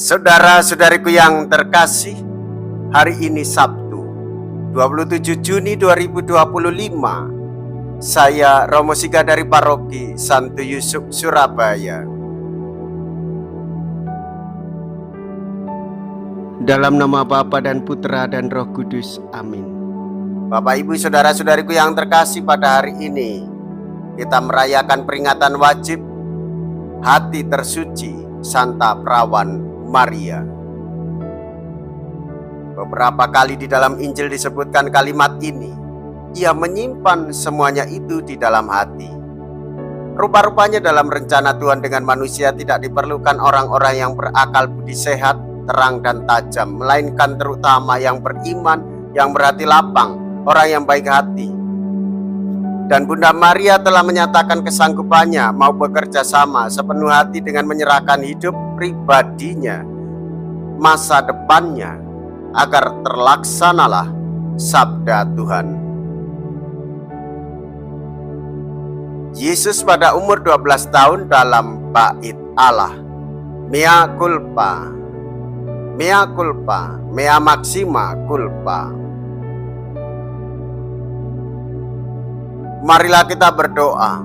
Saudara-saudariku yang terkasih, hari ini Sabtu, 27 Juni 2025. Saya Romo Siga dari Paroki Santo Yusuf, Surabaya. Dalam nama Bapa dan Putra dan Roh Kudus. Amin. Bapak, Ibu, saudara-saudariku yang terkasih, pada hari ini kita merayakan peringatan wajib Hati Tersuci Santa Perawan Maria. Beberapa kali di dalam Injil disebutkan kalimat ini, ia menyimpan semuanya itu di dalam hati. Rupa-rupanya dalam rencana Tuhan dengan manusia tidak diperlukan orang-orang yang berakal budi sehat, terang dan tajam, melainkan terutama yang beriman, yang berhati lapang, orang yang baik hati. Dan Bunda Maria telah menyatakan kesanggupannya mau bekerja sama sepenuh hati dengan menyerahkan hidup pribadinya, masa depannya, agar terlaksanalah sabda Tuhan. Yesus pada umur 12 tahun dalam bait Allah, mea culpa, mea culpa, mea maxima culpa. Marilah kita berdoa.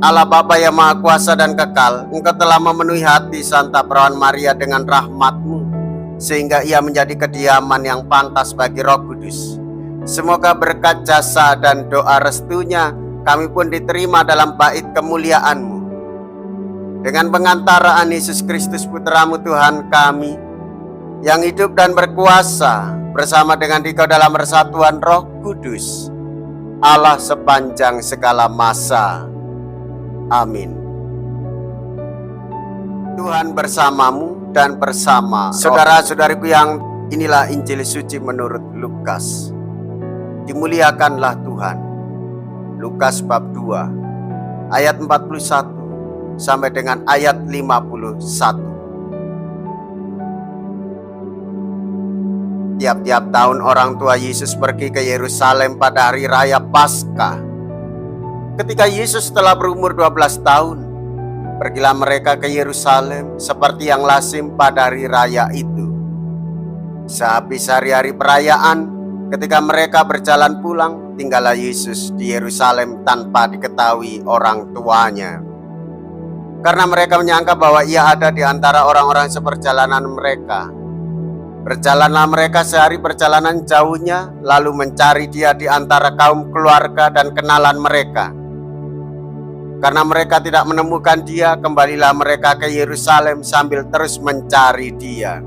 Allah Bapa yang Maha Kuasa dan Kekal, Engkau telah memenuhi hati Santa Perawan Maria dengan rahmat-Mu, sehingga ia menjadi kediaman yang pantas bagi Roh Kudus. Semoga berkat jasa dan doa restunya, kami pun diterima dalam bait kemuliaan-Mu. Dengan pengantaraan Yesus Kristus Putra-Mu Tuhan kami, yang hidup dan berkuasa bersama dengan Dikau dalam persatuan Roh Kudus, Allah sepanjang segala masa. Amin. Tuhan bersamamu dan bersama saudara-saudariku yang inilah Injil suci menurut Lukas. Dimuliakanlah Tuhan. Lukas bab 2 ayat 41 sampai dengan ayat 51. Tiap-tiap tahun orang tua Yesus pergi ke Yerusalem pada hari raya Paskah. Ketika Yesus telah berumur 12 tahun, pergilah mereka ke Yerusalem seperti yang lazim pada hari raya itu. Sehabis hari-hari perayaan, ketika mereka berjalan pulang, tinggallah Yesus di Yerusalem tanpa diketahui orang tuanya. Karena mereka menyangka bahwa ia ada di antara orang-orang seperjalanan mereka. Berjalanlah mereka sehari perjalanan jauhnya, lalu mencari dia di antara kaum keluarga dan kenalan mereka. Karena mereka tidak menemukan dia, kembalilah mereka ke Yerusalem sambil terus mencari dia.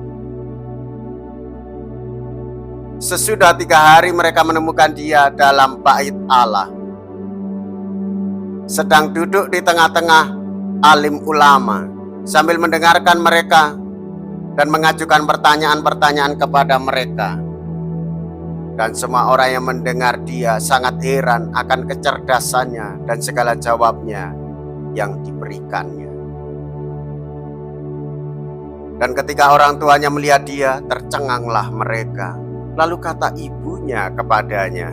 Sesudah 3 hari mereka menemukan dia dalam bait Allah, sedang duduk di tengah-tengah alim ulama, sambil mendengarkan mereka dan mengajukan pertanyaan-pertanyaan kepada mereka. Dan semua orang yang mendengar dia sangat heran akan kecerdasannya dan segala jawabnya yang diberikannya. Dan ketika orang tuanya melihat dia, tercenganglah mereka. Lalu kata ibunya kepadanya,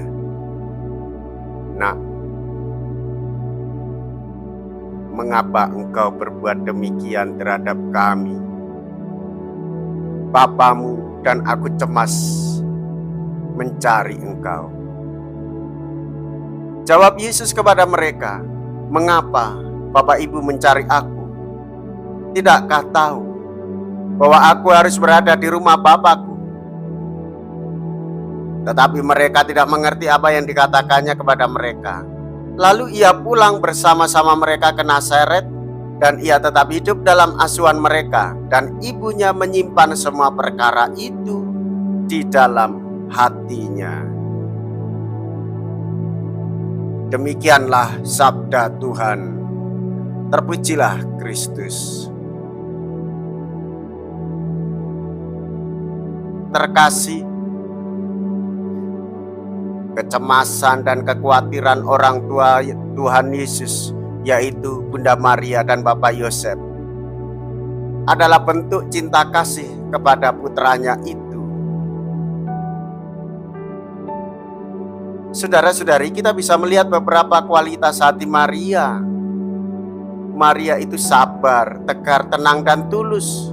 "Nak, mengapa engkau berbuat demikian terhadap kami? Bapamu dan aku cemas mencari engkau." Jawab Yesus kepada mereka, "Mengapa Bapak Ibu mencari aku? Tidakkah tahu bahwa aku harus berada di rumah Bapakku?" Tetapi mereka tidak mengerti apa yang dikatakannya kepada mereka. Lalu ia pulang bersama-sama mereka ke Nazaret, dan ia tetap hidup dalam asuhan mereka, dan ibunya menyimpan semua perkara itu di dalam hatinya. Demikianlah sabda Tuhan. Terpujilah Kristus. Terkasih, kecemasan dan kekhawatiran orang tua Tuhan Yesus, yaitu Bunda Maria dan Bapak Yosef, adalah bentuk cinta kasih kepada putranya itu. Saudara-saudari, kita bisa melihat beberapa kualitas hati Maria. Maria itu sabar, tegar, tenang, dan tulus.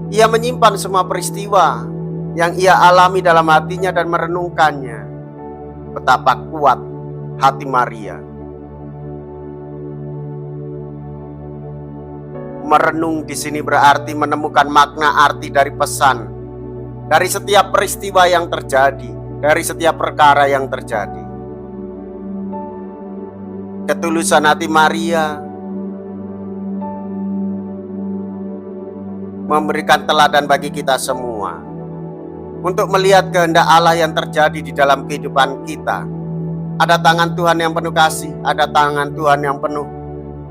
Ia menyimpan semua peristiwa yang ia alami dalam hatinya dan merenungkannya. Betapa kuat hati Maria. Merenung di sini berarti menemukan makna arti dari pesan, dari setiap peristiwa yang terjadi, dari setiap perkara yang terjadi. Ketulusan hati Maria memberikan teladan bagi kita semua untuk melihat kehendak Allah yang terjadi di dalam kehidupan kita. Ada tangan Tuhan yang penuh kasih, ada tangan Tuhan yang penuh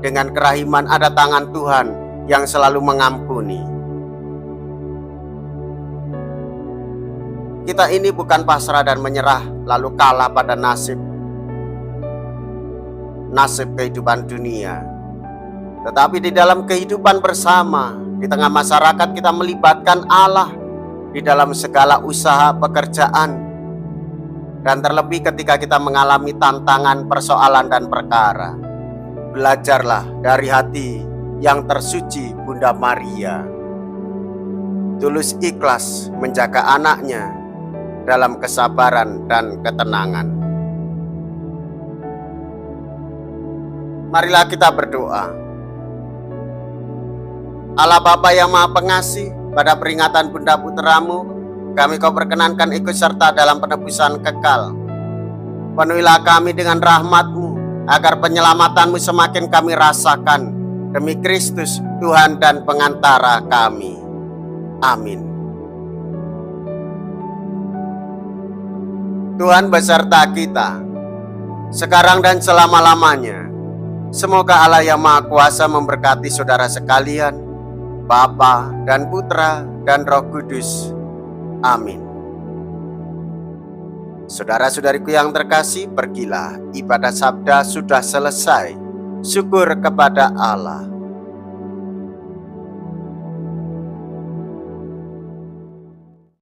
dengan kerahiman, ada tangan Tuhan yang selalu mengampuni. Kita ini bukan pasrah dan menyerah lalu kalah pada nasib kehidupan dunia, tetapi di dalam kehidupan bersama, di tengah masyarakat, kita melibatkan Allah di dalam segala usaha pekerjaan, dan terlebih ketika kita mengalami tantangan, persoalan, dan perkara. Belajarlah dari hati yang tersuci Bunda Maria, tulus ikhlas menjaga anaknya dalam kesabaran dan ketenangan. Marilah kita berdoa. Allah Bapa yang Maha Pengasih, pada peringatan Bunda Putramu, kami Kau perkenankan ikut serta dalam penebusan kekal. Penuhilah kami dengan rahmat-Mu, agar penyelamatanmu semakin kami rasakan. Demi Kristus, Tuhan dan pengantara kami. Amin. Tuhan beserta kita, sekarang dan selama-lamanya. Semoga Allah yang Maha Kuasa memberkati saudara sekalian, Bapa dan Putra dan Roh Kudus. Amin. Saudara-saudariku yang terkasih, pergilah, ibadah sabda sudah selesai. Syukur kepada Allah.